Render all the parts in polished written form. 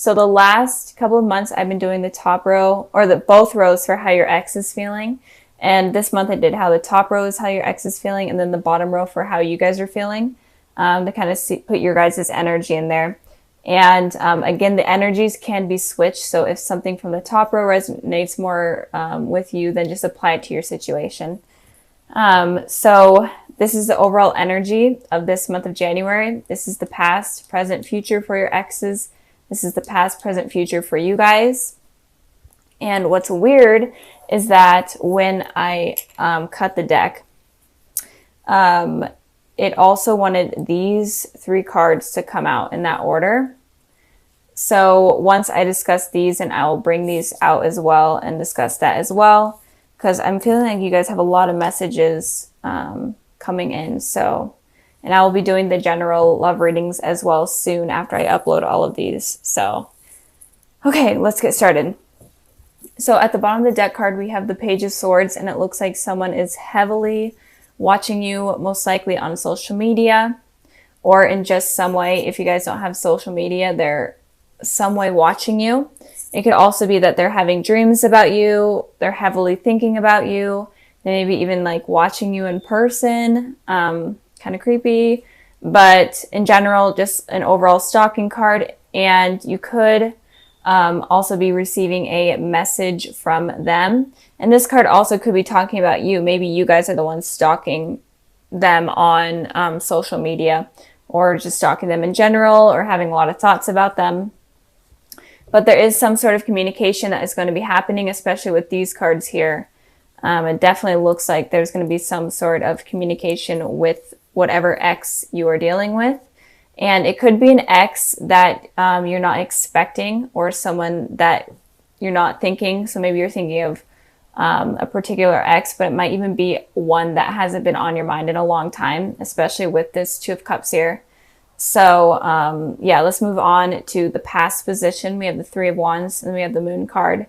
So the last couple of months I've been doing the top row, or the both rows for how your ex is feeling. And this month I did how the top row is how your ex is feeling, and then the bottom row for how you guys are feeling, to kind of put your guys' energy in there. And again, the energies can be switched. So if something from the top row resonates more with you, then just apply it to your situation. So this is the overall energy of this month of January. This is the past, present, future for your exes. This is the past, present, future for you guys. And what's weird is that when I cut the deck, it also wanted these 3 cards to come out in that order. So once I discuss these, and I will bring these out as well and discuss that as well, because I'm feeling like you guys have a lot of messages coming in. So, and I will be doing the general love readings as well soon after I upload all of these. So, okay, let's get started. So at the bottom of the deck card, we have the Page of Swords, and it looks like someone is heavily watching you, most likely on social media or in just some way. If you guys don't have social media, they're some way watching you. It could also be that they're having dreams about you. They're heavily thinking about you. They maybe even like watching you in person. Kind of creepy, but in general, just an overall stalking card. And you could also be receiving a message from them. And this card also could be talking about you. Maybe you guys are the ones stalking them on social media, or just stalking them in general, or having a lot of thoughts about them. But there is some sort of communication that is going to be happening, especially with these cards here. It definitely looks like there's going to be some sort of communication with whatever ex you are dealing with. And it could be an ex that you're not expecting, or someone that you're not thinking. So maybe you're thinking of a particular ex, but it might even be one that hasn't been on your mind in a long time, especially with this Two of Cups here. So yeah, let's move on to the past position. We have the Three of Wands, and we have the Moon card.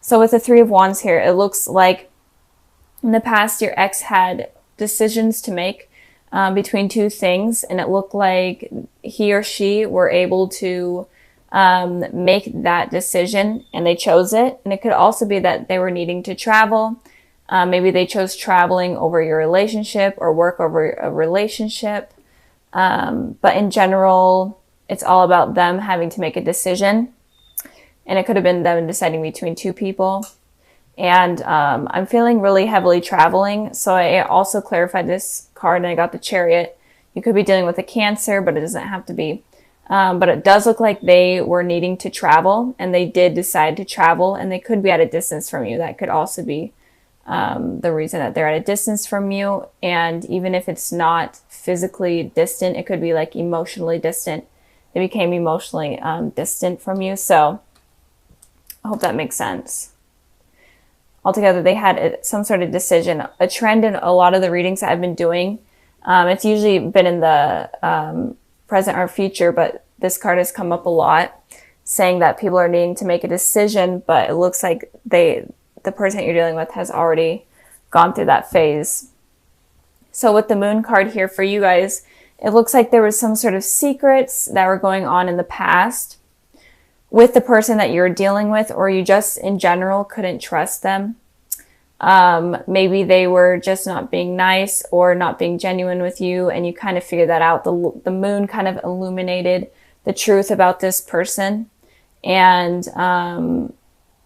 So with the Three of Wands here, it looks like in the past your ex had decisions to make between 2 things, and it looked like he or she were able to make that decision, and they chose it. And it could also be that they were needing to travel. Maybe they chose traveling over your relationship, or work over a relationship. But in general, it's all about them having to make a decision. And it could have been them deciding between 2 people. And I'm feeling really heavily traveling. So I also clarified this card, and I got the Chariot. You could be dealing with a Cancer, but it doesn't have to be. But it does look like they were needing to travel, and they did decide to travel, and they could be at a distance from you. That could also be the reason that they're at a distance from you. And even if it's not physically distant, it could be like emotionally distant. They became emotionally distant from you. So I hope that makes sense. Altogether, they had some sort of decision. A trend in a lot of the readings that I've been doing, it's usually been in the present or future, but this card has come up a lot, saying that people are needing to make a decision, but it looks like the person you're dealing with has already gone through that phase. So with the Moon card here for you guys, it looks like there was some sort of secrets that were going on in the past with the person that you're dealing with, or you just in general couldn't trust them. Maybe they were just not being nice or not being genuine with you, and you kind of figured that out. The Moon kind of illuminated the truth about this person, and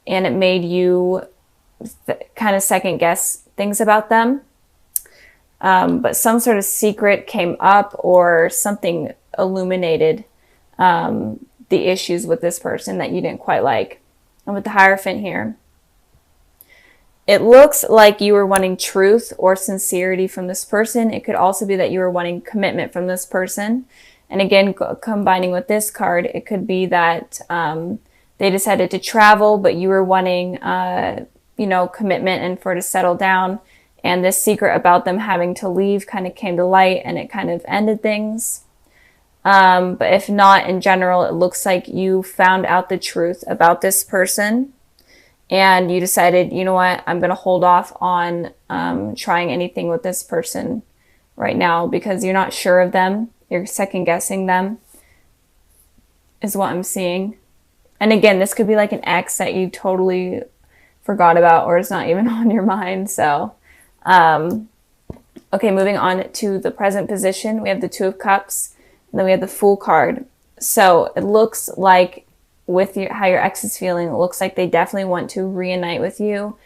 it made you kind of second guess things about them. But some sort of secret came up, or something illuminated the issues with this person that you didn't quite like. And with the Hierophant here, it looks like you were wanting truth or sincerity from this person. It could also be that you were wanting commitment from this person. And again, combining with this card, it could be that they decided to travel, but you were wanting, commitment and for to settle down. And this secret about them having to leave kind of came to light, and it kind of ended things. But if not, in general, it looks like you found out the truth about this person, and you decided, you know what, I'm going to hold off on trying anything with this person right now, because you're not sure of them. You're second guessing them, is what I'm seeing. And again, this could be like an ex that you totally forgot about or it's not even on your mind. So, okay, moving on to the present position. We have the Two of Cups, and then we have the Fool card. So it looks like with how your ex is feeling, it looks like they definitely want to reunite with you.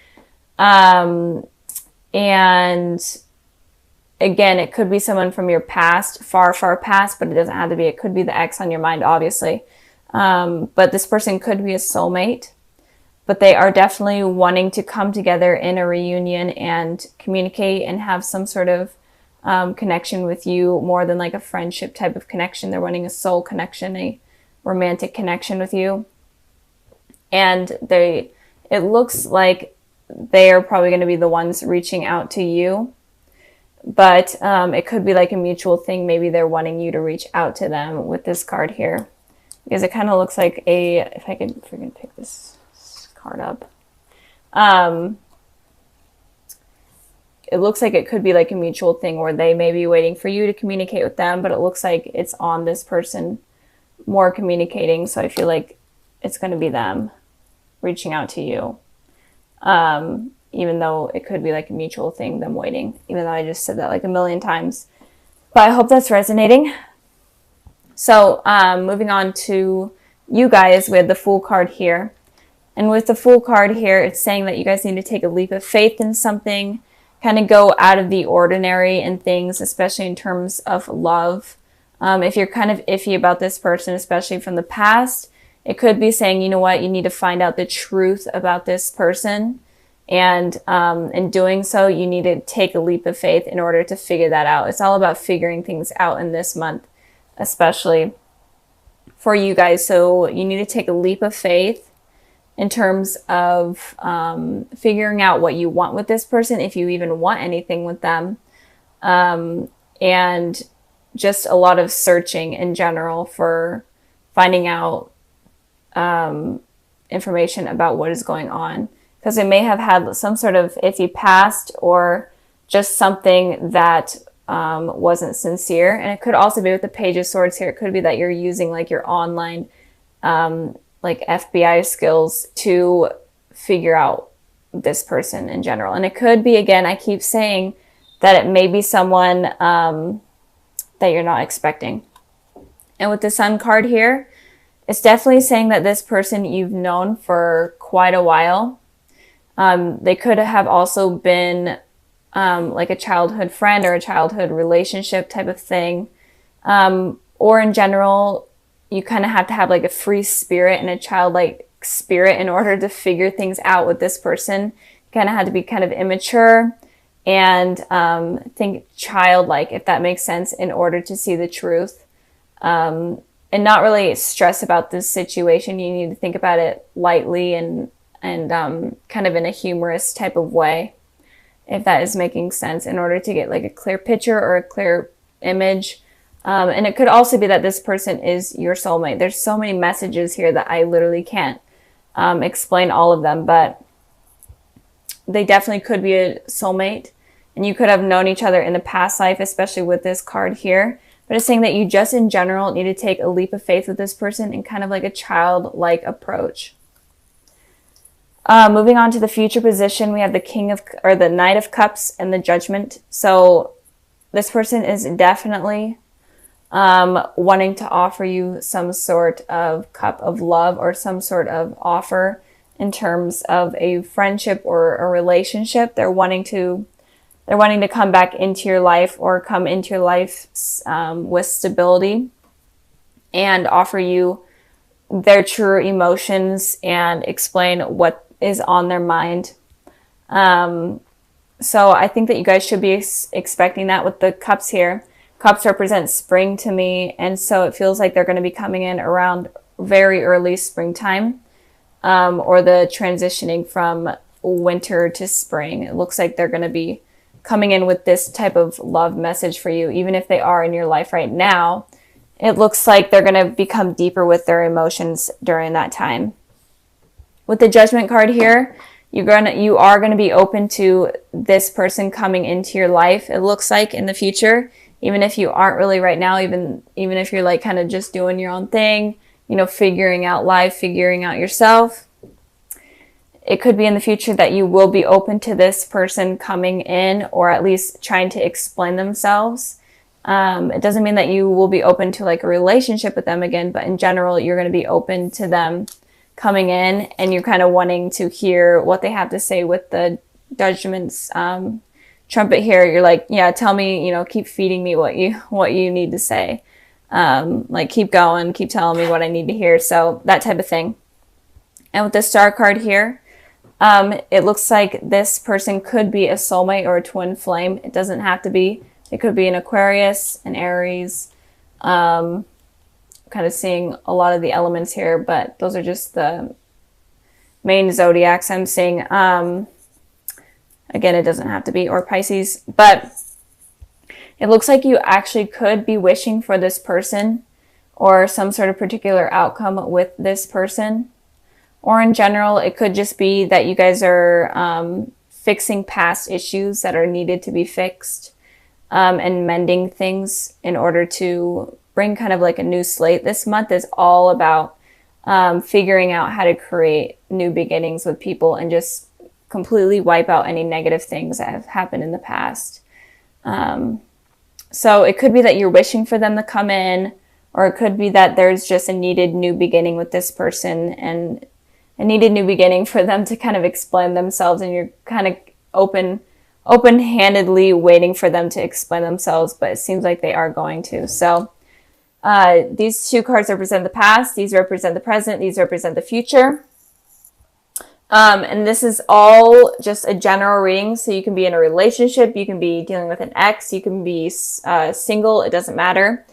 And again, it could be someone from your past, far, far past, but it doesn't have to be. It could be the ex on your mind, obviously. But this person could be a soulmate. But they are definitely wanting to come together in a reunion and communicate and have some sort of connection with you, more than like a friendship type of connection. They're wanting a soul connection, a romantic connection with you. And it looks like they are probably going to be the ones reaching out to you. But it could be like a mutual thing. Maybe they're wanting you to reach out to them with this card here. Because it kind of looks like if I could freaking pick this card up. It looks like it could be like a mutual thing where they may be waiting for you to communicate with them, but it looks like it's on this person more communicating. So I feel like it's going to be them reaching out to you. Even though it could be like a mutual thing, them waiting, even though I just said that like a million times. But I hope that's resonating. So moving on to you guys with the Fool card here. And with the Fool card here, it's saying that you guys need to take a leap of faith in something, kind of go out of the ordinary in things, especially in terms of love. If you're kind of iffy about this person, especially from the past, it could be saying, you know what, you need to find out the truth about this person. And in doing so, you need to take a leap of faith in order to figure that out. It's all about figuring things out in this month, especially for you guys. So you need to take a leap of faith in terms of figuring out what you want with this person, if you even want anything with them. And just a lot of searching in general for finding out information about what is going on. Because it may have had some sort of iffy past or just something that wasn't sincere. And it could also be with the Page of Swords here. It could be that you're using like your online like FBI skills to figure out this person in general. And it could be, again, I keep saying that it may be someone that you're not expecting. And with the Sun card here, it's definitely saying that this person you've known for quite a while. They could have also been like a childhood friend or a childhood relationship type of thing. Or in general, you kind of have to have like a free spirit and a childlike spirit in order to figure things out with this person. You kind of had to be kind of immature and think childlike, if that makes sense, in order to see the truth. And not really stress about this situation. You need to think about it lightly and kind of in a humorous type of way, if that is making sense, in order to get like a clear picture or a clear image. And it could also be that this person is your soulmate. There's so many messages here that I literally can't explain all of them, but they definitely could be a soulmate. And you could have known each other in the past life, especially with this card here. But it's saying that you just in general need to take a leap of faith with this person in kind of like a childlike approach. Moving on to the future position, we have the Knight of Cups and the Judgment. So this person is definitely wanting to offer you some sort of cup of love or some sort of offer in terms of a friendship or a relationship. They're wanting to come back into your life or come into your life with stability and offer you their true emotions and explain what is on their mind. So I think that you guys should be expecting that with the cups here. Cups represent spring to me, and so it feels like they're going to be coming in around very early springtime, or the transitioning from winter to spring. It looks like they're going to be coming in with this type of love message for you. Even if they are in your life right now, it looks like they're going to become deeper with their emotions during that time. With the Judgment card here, you are going to be open to this person coming into your life, it looks like, in the future. Even if you aren't really right now, even if you're like kind of just doing your own thing, figuring out life, figuring out yourself. It could be in the future that you will be open to this person coming in, or at least trying to explain themselves. It doesn't mean that you will be open to like a relationship with them again, but in general, you're going to be open to them coming in, and you're kind of wanting to hear what they have to say with the Judgment's trumpet here. You're like, yeah, tell me, keep feeding me what you need to say. Like keep going, keep telling me what I need to hear. So that type of thing. And with the Star card here, it looks like this person could be a soulmate or a twin flame. It doesn't have to be. It could be an Aquarius, an Aries. Kind of seeing a lot of the elements here, but those are just the main zodiacs I'm seeing. Again, it doesn't have to be, or Pisces, but it looks like you actually could be wishing for this person or some sort of particular outcome with this person. Or in general, it could just be that you guys are fixing past issues that are needed to be fixed, and mending things in order to bring kind of like a new slate. This month is all about figuring out how to create new beginnings with people and just completely wipe out any negative things that have happened in the past. So it could be that you're wishing for them to come in, or it could be that there's just a needed new beginning with this person, and a needed new beginning for them to kind of explain themselves, and you're kind of open-handedly waiting for them to explain themselves, but it seems like they are going to. So these two cards represent the past, these represent the present, these represent the future. And this is all just a general reading, so you can be in a relationship, you can be dealing with an ex, you can be single, it doesn't matter.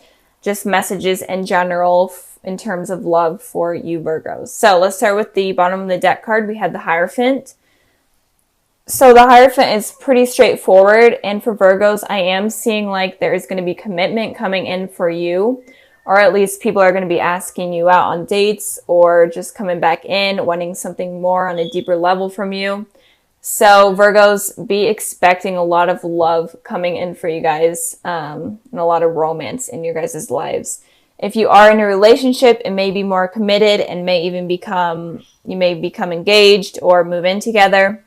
Just messages in general in terms of love for you Virgos. So let's start with the bottom of the deck card. We had the Hierophant. So the Hierophant is pretty straightforward, and for Virgos, I am seeing like there is going to be commitment coming in for you, or at least people are going to be asking you out on dates, or just coming back in, wanting something more on a deeper level from you. So Virgos, be expecting a lot of love coming in for you guys, and a lot of romance in your guys' lives. If you are in a relationship, it may be more committed and you may become engaged or move in together.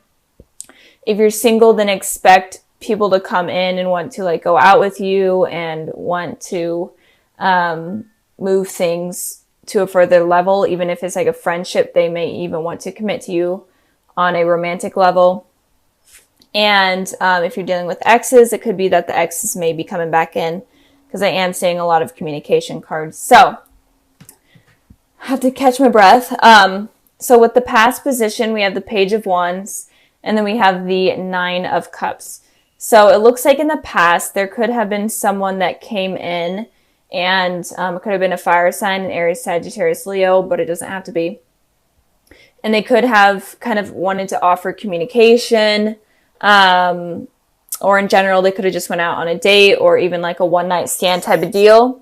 If you're single, then expect people to come in and want to like go out with you and want to move things to a further level. Even if it's like a friendship, they may even want to commit to you on a romantic level. And if you're dealing with exes, it could be that the exes may be coming back in, because I am seeing a lot of communication cards. So I have to catch my breath. So with the past position, we have the Page of Wands, and then we have the Nine of Cups. So it looks like in the past, there could have been someone that came in, and it could have been a fire sign, an Aries, Sagittarius, Leo, but it doesn't have to be. And they could have kind of wanted to offer communication, or in general, they could have just went out on a date, or even like a one-night stand type of deal.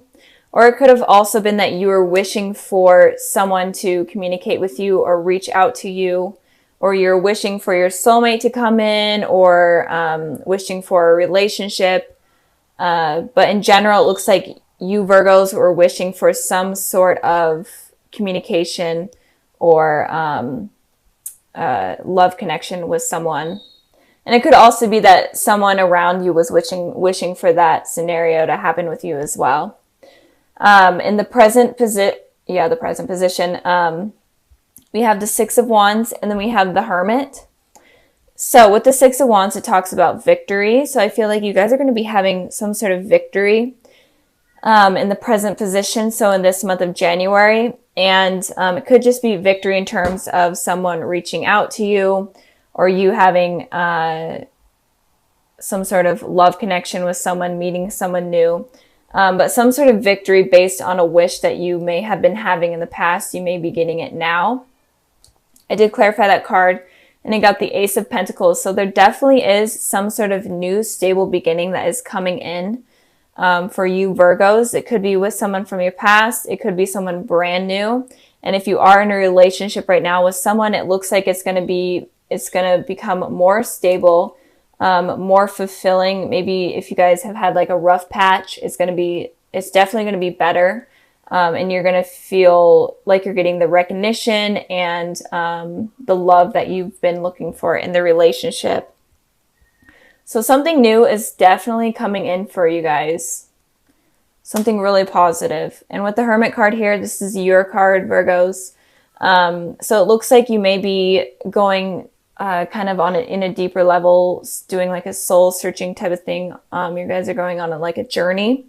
Or it could have also been that you were wishing for someone to communicate with you or reach out to you, or you're wishing for your soulmate to come in, or wishing for a relationship. But in general, it looks like you Virgos were wishing for some sort of communication or love connection with someone. And it could also be that someone around you was wishing for that scenario to happen with you as well. In the present position, we have the Six of Wands, and then we have the Hermit. So with the Six of Wands, it talks about victory. So I feel like you guys are going to be having some sort of victory in the present position. So in this month of January, and it could just be victory in terms of someone reaching out to you, or you having some sort of love connection with someone, meeting someone new. But some sort of victory based on a wish that you may have been having in the past. You may be getting it now. I did clarify that card, and I got the Ace of Pentacles. So there definitely is some sort of new stable beginning that is coming in for you Virgos. It could be with someone from your past. It could be someone brand new. And if you are in a relationship right now with someone, it looks like it's going to become more stable, more fulfilling. Maybe if you guys have had like a rough patch, it's definitely going to be better. and you're going to feel like you're getting the recognition and the love that you've been looking for in the relationship. So something new is definitely coming in for you guys. Something really positive. And with the Hermit card here, this is your card, Virgos. So it looks like you may be going kind of on in a deeper level, doing like a soul searching type of thing. You guys are going on like a journey.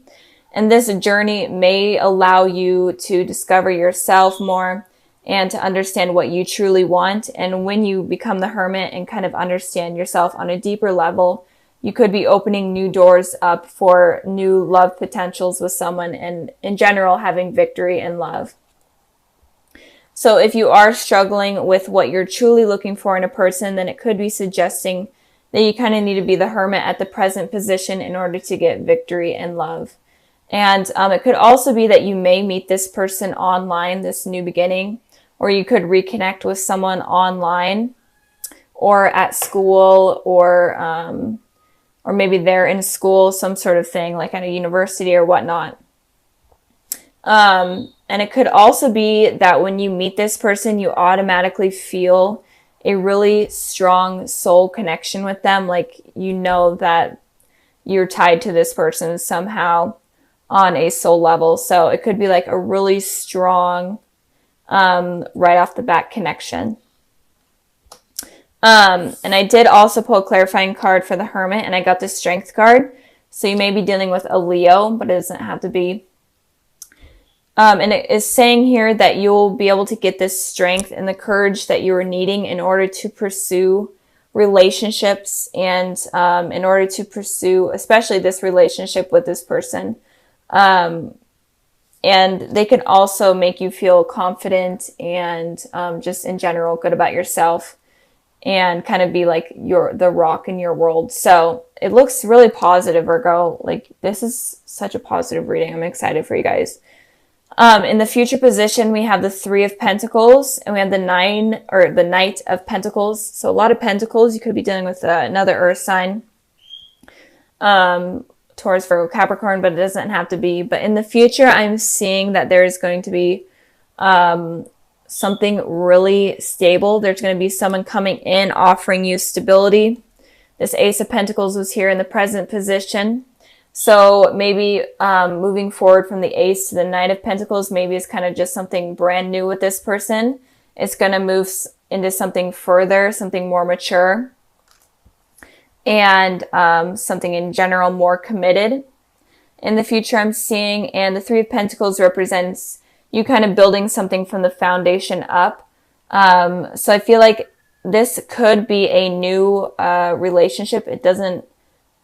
And this journey may allow you to discover yourself more and to understand what you truly want. And when you become the Hermit and kind of understand yourself on a deeper level, you could be opening new doors up for new love potentials with someone, and in general, having victory in love. So if you are struggling with what you're truly looking for in a person, then it could be suggesting that you kind of need to be the Hermit at the present position in order to get victory in love. And it could also be that you may meet this person online, this new beginning, or you could reconnect with someone online or at school, or maybe they're in school, some sort of thing, like at a university or whatnot. And it could also be that when you meet this person, you automatically feel a really strong soul connection with them. Like, you know that you're tied to this person somehow on a soul level. So it could be like a really strong, right off the bat connection. And I did also pull a clarifying card for the Hermit, and I got the Strength card. So you may be dealing with a Leo, but it doesn't have to be. And it is saying here that you'll be able to get this strength and the courage that you are needing in order to pursue relationships, and in order to pursue especially this relationship with this person. And they can also make you feel confident and just in general good about yourself, and kind of be like the rock in your world. So it looks really positive, Virgo. Like, this is such a positive reading. I'm excited for you guys. In the future position, we have the Three of Pentacles, and we have the Knight of Pentacles. So a lot of pentacles. You could be dealing with another earth sign, Taurus, Virgo, Capricorn, but it doesn't have to be. But in the future, I'm seeing that there is going to be something really stable. There's going to be someone coming in offering you stability. This Ace of Pentacles was here in the present position. So maybe moving forward from the Ace to the Knight of Pentacles, maybe it's kind of just something brand new with this person. It's going to move into something further, something more mature, and something in general more committed. In the future, I'm seeing, and the Three of Pentacles represents you kind of building something from the foundation up. So I feel like this could be a new relationship. It doesn't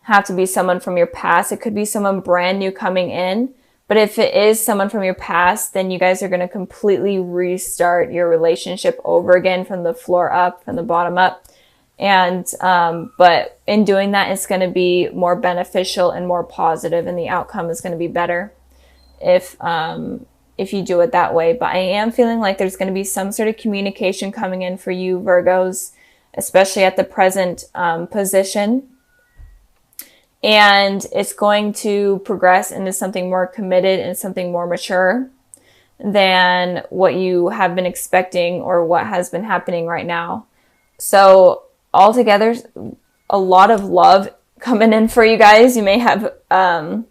have to be someone from your past. It could be someone brand new coming in. But if it is someone from your past, then you guys are going to completely restart your relationship over again from the floor up, from the bottom up. And but in doing that, it's going to be more beneficial and more positive, and the outcome is going to be better if you do it that way. But I am feeling like there's going to be some sort of communication coming in for you, Virgos, especially at the present position. And it's going to progress into something more committed and something more mature than what you have been expecting or what has been happening right now. So altogether, a lot of love coming in for you guys. You may have a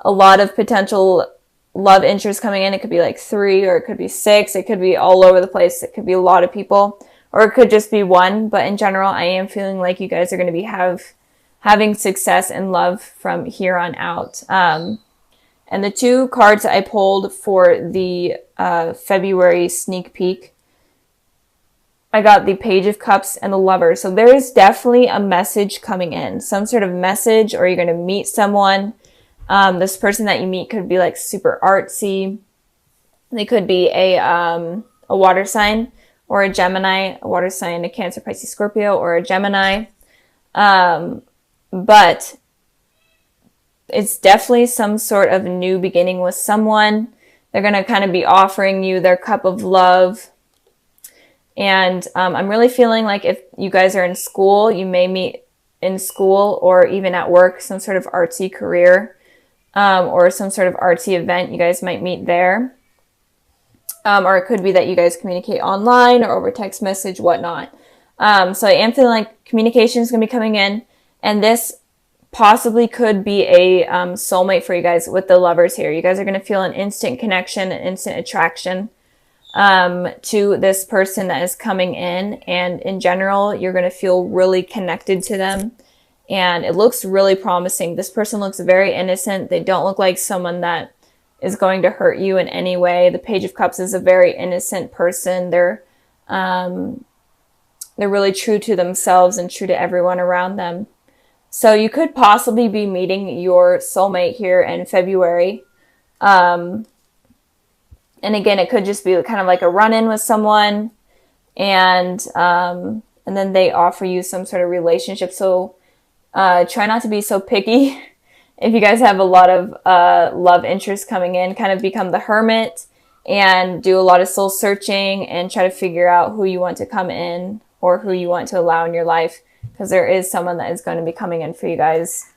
lot of potential love interest coming in. It could be like 3, or it could be 6. It could be all over the place. It could be a lot of people, or it could just be one. But in general, I am feeling like you guys are going to be having success and love from here on out. And the 2 cards I pulled for the February sneak peek, I got the Page of Cups and the Lover. So there is definitely a message coming in, some sort of message, or you're going to meet someone. This person that you meet could be like super artsy. They could be a water sign, or a Gemini, a water sign, a Cancer, Pisces, Scorpio, or a Gemini. But it's definitely some sort of new beginning with someone. They're going to kind of be offering you their cup of love. And I'm really feeling like if you guys are in school, you may meet in school, or even at work, some sort of artsy career, or some sort of artsy event. You guys might meet there. Or it could be that you guys communicate online or over text message, whatnot. So I am feeling like communication is going to be coming in, and this possibly could be a soulmate for you guys with the Lovers here. You guys are going to feel an instant connection, an instant attraction to this person that is coming in. And in general, you're going to feel really connected to them. And it looks really promising. This person looks very innocent. They don't look like someone that is going to hurt you in any way. The Page of Cups is a very innocent person. They're really true to themselves and true to everyone around them. So you could possibly be meeting your soulmate here in February. And again, it could just be kind of like a run-in with someone, and then they offer you some sort of relationship. So try not to be so picky. If you guys have a lot of love interest coming in, kind of become the hermit and do a lot of soul searching and try to figure out who you want to come in or who you want to allow in your life, because there is someone that is going to be coming in for you guys.